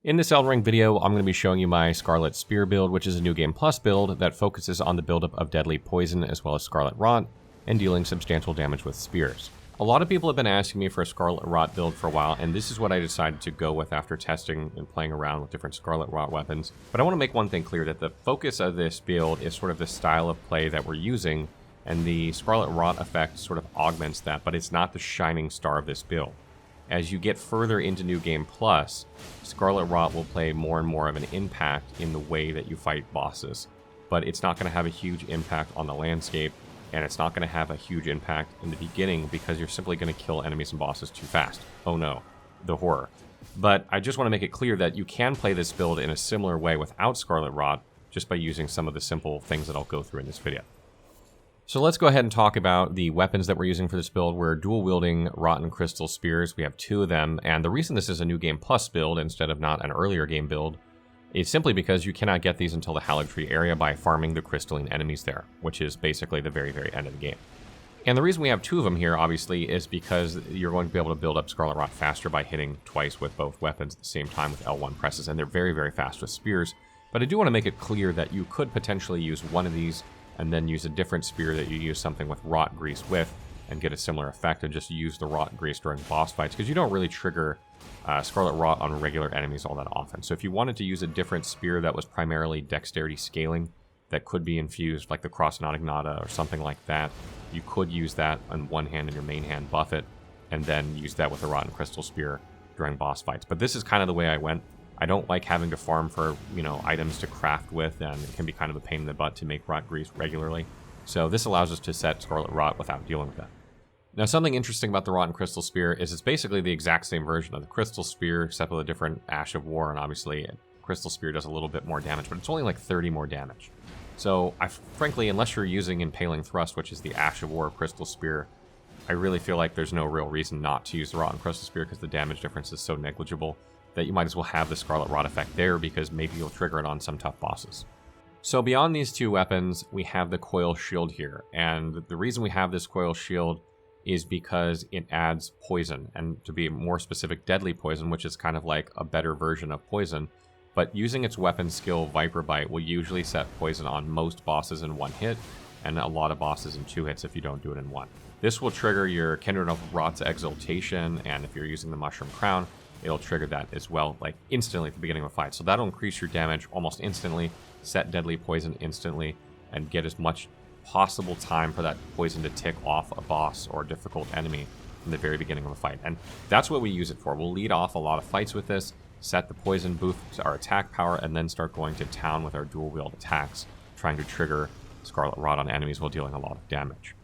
In this Elden Ring video, I'm going to be showing you my Scarlet Spear build, which is a New Game Plus build that focuses on the buildup of deadly poison as well as Scarlet Rot, and dealing substantial damage with spears. A lot of people have been asking me for a Scarlet Rot build for a while, and this is what I decided to go with after testing and playing around with different Scarlet Rot weapons. But I want to make one thing clear, that the focus of this build is sort of the style of play that we're using, and the Scarlet Rot effect sort of augments that, but it's not the shining star of this build. As you get further into New Game Plus, Scarlet Rot will play more and more of an impact in the way that you fight bosses. But it's not going to have a huge impact on the landscape, and it's not going to have a huge impact in the beginning because you're simply going to kill enemies and bosses too fast. Oh no, the horror. But I just want to make it clear that you can play this build in a similar way without Scarlet Rot, just by using some of the simple things that I'll go through in this video. So let's go ahead and talk about the weapons that we're using for this build. We're dual-wielding Rotten Crystal Spears. We have 2 of them, and the reason this is a New Game Plus build instead of not an earlier game build is simply because you cannot get these until the Hallowed Tree area by farming the crystalline enemies there, which is basically the very, very end of the game. And the reason we have 2 of them here, obviously, is because you're going to be able to build up Scarlet Rot faster by hitting twice with both weapons at the same time with L1 presses, and they're very, very fast with spears. But I do want to make it clear that you could potentially use one of these and then use a different spear that you use something with rot grease with and get a similar effect, and just use the rot grease during boss fights, because you don't really trigger Scarlet Rot on regular enemies all that often. So if you wanted to use a different spear that was primarily dexterity scaling, that could be infused, like the Cross Ignata or something like that, you could use that on one hand and your main hand buff it, and then use that with a Rotten Crystal Spear during boss fights. But this is kind of the way I went. I don't like having to farm for, items to craft with, and it can be kind of a pain in the butt to make rot grease regularly. So this allows us to set Scarlet Rot without dealing with that. Now, something interesting about the Rotten Crystal Spear is it's basically the exact same version of the Crystal Spear, except with a different Ash of War, and obviously Crystal Spear does a little bit more damage, but it's only like 30 more damage. So, frankly, unless you're using Impaling Thrust, which is the Ash of War Crystal Spear, I really feel like there's no real reason not to use the Rotten Crystal Spear, because the damage difference is so negligible that you might as well have the Scarlet Rot effect there, because maybe you'll trigger it on some tough bosses. So beyond these 2 weapons, we have the Coil Shield here, and the reason we have this Coil Shield is because it adds poison, and to be more specific, deadly poison, which is kind of like a better version of poison. But using its weapon skill, Viper Bite, will usually set poison on most bosses in 1 hit, and a lot of bosses in 2 hits if you don't do it in 1. This will trigger your Kindred of Rot's Exaltation, and if you're using the Mushroom Crown, it'll trigger that as well, like instantly at the beginning of a fight. So that'll increase your damage almost instantly, set deadly poison instantly, and get as much possible time for that poison to tick off a boss or a difficult enemy in the very beginning of a fight. And that's what we use it for. We'll lead off a lot of fights with this, set the poison, boost our attack power, and then start going to town with our dual wield attacks, trying to trigger Scarlet Rot on enemies while dealing a lot of damage.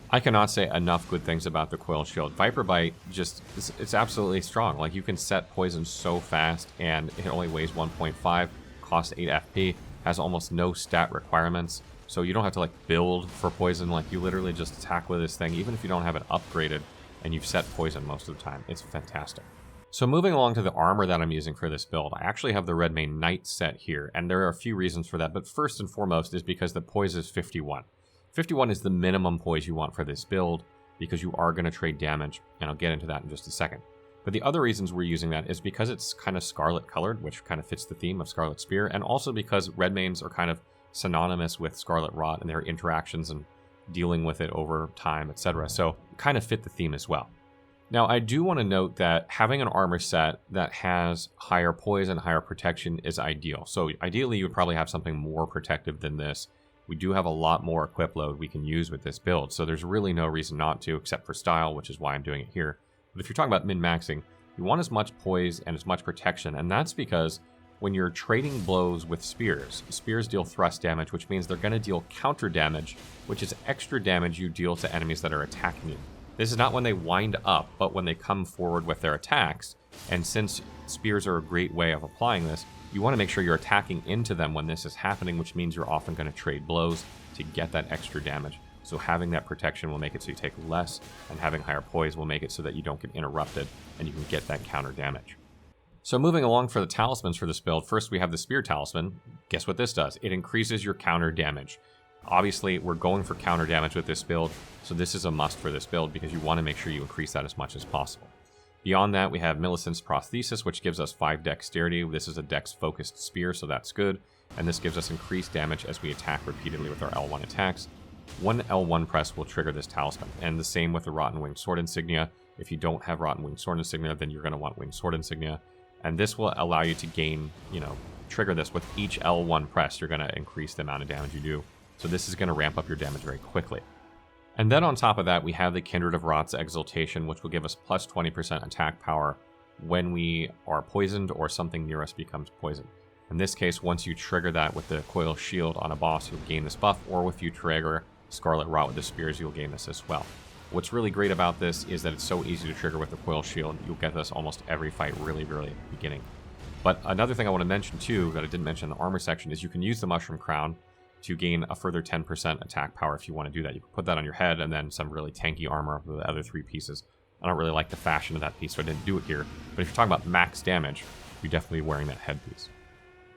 I cannot say enough good things about the Coil Shield. Viper Bite, it's absolutely strong. Like, you can set poison so fast, and it only weighs 1.5, costs 8 FP, has almost no stat requirements, so you don't have to build for poison. Like, you literally just attack with this thing, even if you don't have it upgraded, and you've set poison most of the time. It's fantastic. So moving along to the armor that I'm using for this build, I actually have the Redmane Knight set here, and there are a few reasons for that, but first and foremost is because the poise is 51. 51 is the minimum poise you want for this build, because you are going to trade damage, and I'll get into that in just a second. But the other reasons we're using that is because it's kind of scarlet colored, which kind of fits the theme of Scarlet Spear, and also because Redmanes are kind of synonymous with Scarlet Rot and their interactions and dealing with it over time, etc. So kind of fit the theme as well. Now, I do want to note that having an armor set that has higher poise and higher protection is ideal. So ideally, you would probably have something more protective than this. We do have a lot more equip load we can use with this build, so there's really no reason not to, except for style, which is why I'm doing it here. But if you're talking about min-maxing, you want as much poise and as much protection, and that's because when you're trading blows with spears, spears deal thrust damage, which means they're going to deal counter damage, which is extra damage you deal to enemies that are attacking you. This is not when they wind up, but when they come forward with their attacks, and since spears are a great way of applying this, you want to make sure you're attacking into them when this is happening, which means you're often going to trade blows to get that extra damage. So having that protection will make it so you take less, and having higher poise will make it so that you don't get interrupted and you can get that counter damage. So moving along for the talismans for this build, first we have the Spear Talisman. Guess what this does? It increases your counter damage. Obviously, we're going for counter damage with this build, so this is a must for this build because you want to make sure you increase that as much as possible. Beyond that, we have Millicent's Prosthesis, which gives us 5 dexterity. This is a dex-focused spear, so that's good. And this gives us increased damage as we attack repeatedly with our L1 attacks. One L1 press will trigger this talisman, and the same with the Rotten Winged Sword Insignia. If you don't have Rotten Winged Sword Insignia, then you're going to want Winged Sword Insignia. And this will allow you to gain, trigger this with each L1 press. You're going to increase the amount of damage you do. So this is going to ramp up your damage very quickly. And then on top of that, we have the Kindred of Rot's Exaltation, which will give us plus 20% attack power when we are poisoned or something near us becomes poisoned. In this case, once you trigger that with the Coil Shield on a boss, you'll gain this buff, or if you trigger Scarlet Rot with the Spears, you'll gain this as well. What's really great about this is that it's so easy to trigger with the Coil Shield. You'll get this almost every fight really at the beginning. But another thing I want to mention too, that I didn't mention in the armor section, is you can use the Mushroom Crown to gain a further 10% attack power if you want to do that. You can put that on your head and then some really tanky armor with the other 3 pieces. I don't really like the fashion of that piece, so I didn't do it here. But if you're talking about max damage, you're definitely wearing that headpiece.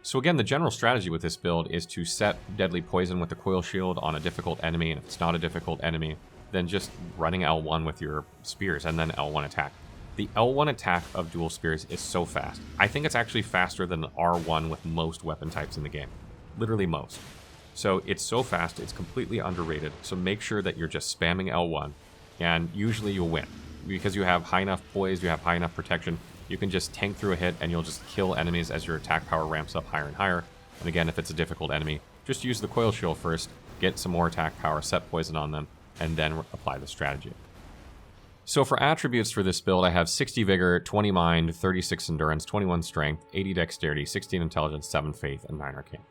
So again, the general strategy with this build is to set Deadly Poison with the Coil Shield on a difficult enemy, and if it's not a difficult enemy, then just running L1 with your spears and then L1 attack. The L1 attack of dual spears is so fast. I think it's actually faster than R1 with most weapon types in the game. Literally most. So it's so fast, it's completely underrated. So make sure that you're just spamming L1, and usually you'll win. Because you have high enough poise, you have high enough protection, you can just tank through a hit and you'll just kill enemies as your attack power ramps up higher and higher. And again, if it's a difficult enemy, just use the Coil Shield first, get some more attack power, set poison on them, and then apply the strategy. So for attributes for this build, I have 60 Vigor, 20 Mind, 36 Endurance, 21 Strength, 80 Dexterity, 16 Intelligence, 7 Faith, and 9 Arcane.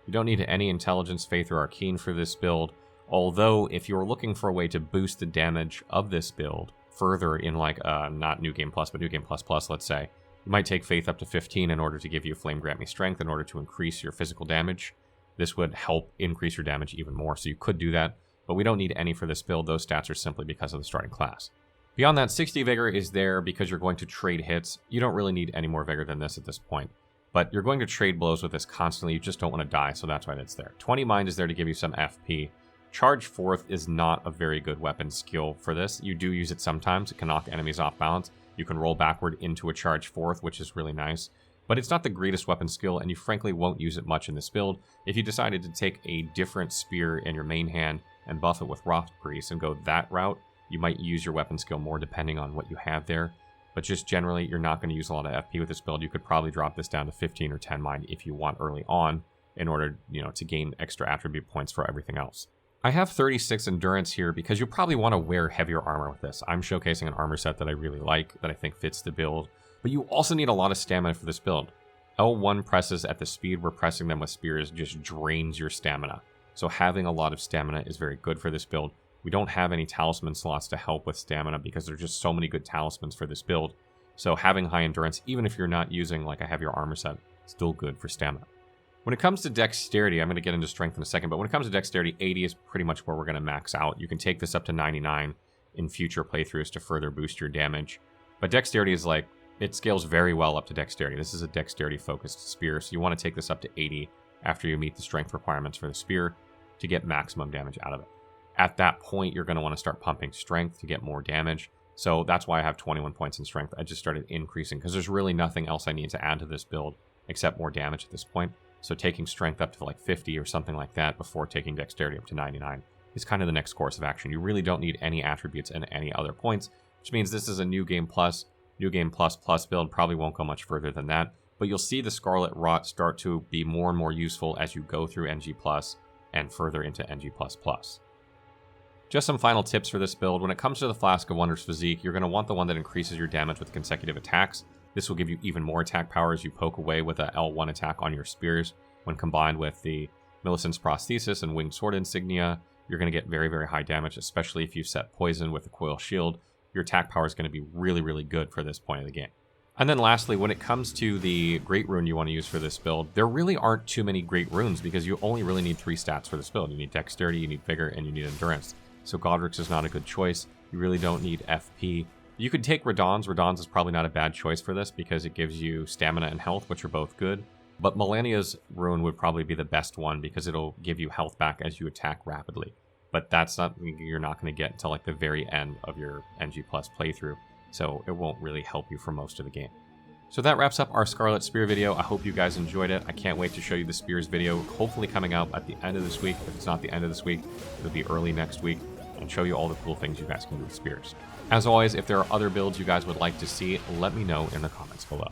You don't need any Intelligence, Faith, or Arcane for this build, although if you're looking for a way to boost the damage of this build further in not New Game Plus, but New Game Plus Plus, let's say, you might take Faith up to 15 in order to give you Flame Grant Me Strength in order to increase your physical damage. This would help increase your damage even more, so you could do that, but we don't need any for this build. Those stats are simply because of the starting class. Beyond that, 60 Vigor is there because you're going to trade hits. You don't really need any more Vigor than this at this point. But you're going to trade blows with this constantly. You just don't want to die, so that's why that's there. 20 Mind is there to give you some FP. Charge Forth is not a very good weapon skill for this. You do use it sometimes. It can knock enemies off balance. You can roll backward into a Charge Forth, which is really nice. But it's not the greatest weapon skill, and you frankly won't use it much in this build. If you decided to take a different spear in your main hand and buff it with Wrath Priest and go that route, you might use your weapon skill more depending on what you have there. But just generally, you're not going to use a lot of FP with this build. You could probably drop this down to 15 or 10 Mind if you want early on in order, to gain extra attribute points for everything else. I have 36 Endurance here because you probably want to wear heavier armor with this. I'm showcasing an armor set that I really like, that I think fits the build. But you also need a lot of stamina for this build. L1 presses at the speed we're pressing them with spears just drains your stamina. So having a lot of stamina is very good for this build. We don't have any talisman slots to help with stamina because there's just so many good talismans for this build. So having high endurance, even if you're not using like a heavier armor set, still good for stamina. When it comes to dexterity, I'm going to get into strength in a second, but when it comes to dexterity, 80 is pretty much where we're going to max out. You can take this up to 99 in future playthroughs to further boost your damage. But dexterity is it scales very well up to dexterity. This is a dexterity-focused spear, so you want to take this up to 80 after you meet the strength requirements for the spear to get maximum damage out of it. At that point, you're going to want to start pumping strength to get more damage. So that's why I have 21 points in strength. I just started increasing because there's really nothing else I need to add to this build except more damage at this point. So taking strength up to 50 or something like that before taking dexterity up to 99 is kind of the next course of action. You really don't need any attributes and any other points, which means this is a New Game Plus build. Probably won't go much further than that. But you'll see the Scarlet Rot start to be more and more useful as you go through NG Plus and further into NG++. Just some final tips for this build. When it comes to the Flask of Wonders physique, you're going to want the one that increases your damage with consecutive attacks. This will give you even more attack power as you poke away with a L1 attack on your spears. When combined with the Millicent's Prosthesis and Winged Sword Insignia, you're going to get very, very high damage, especially if you set poison with the Coil Shield. Your attack power is going to be really, really good for this point of the game. And then lastly, when it comes to the Great Rune you want to use for this build, there really aren't too many Great Runes because you only really need 3 stats for this build. You need Dexterity, you need Vigor, and you need Endurance. So Godric's is not a good choice. You really don't need FP. You could take Radahn's. Radahn's is probably not a bad choice for this because it gives you stamina and health, which are both good. But Melania's rune would probably be the best one because it'll give you health back as you attack rapidly. But that's not, you're not going to get until the very end of your NG Plus playthrough. so it won't really help you for most of the game. So that wraps up our Scarlet Spear video. I hope you guys enjoyed it. I can't wait to show you the Spears video, hopefully coming out at the end of this week. If it's not the end of this week, it'll be early next week, and show you all the cool things you guys can do with Spears. As always, if there are other builds you guys would like to see, let me know in the comments below.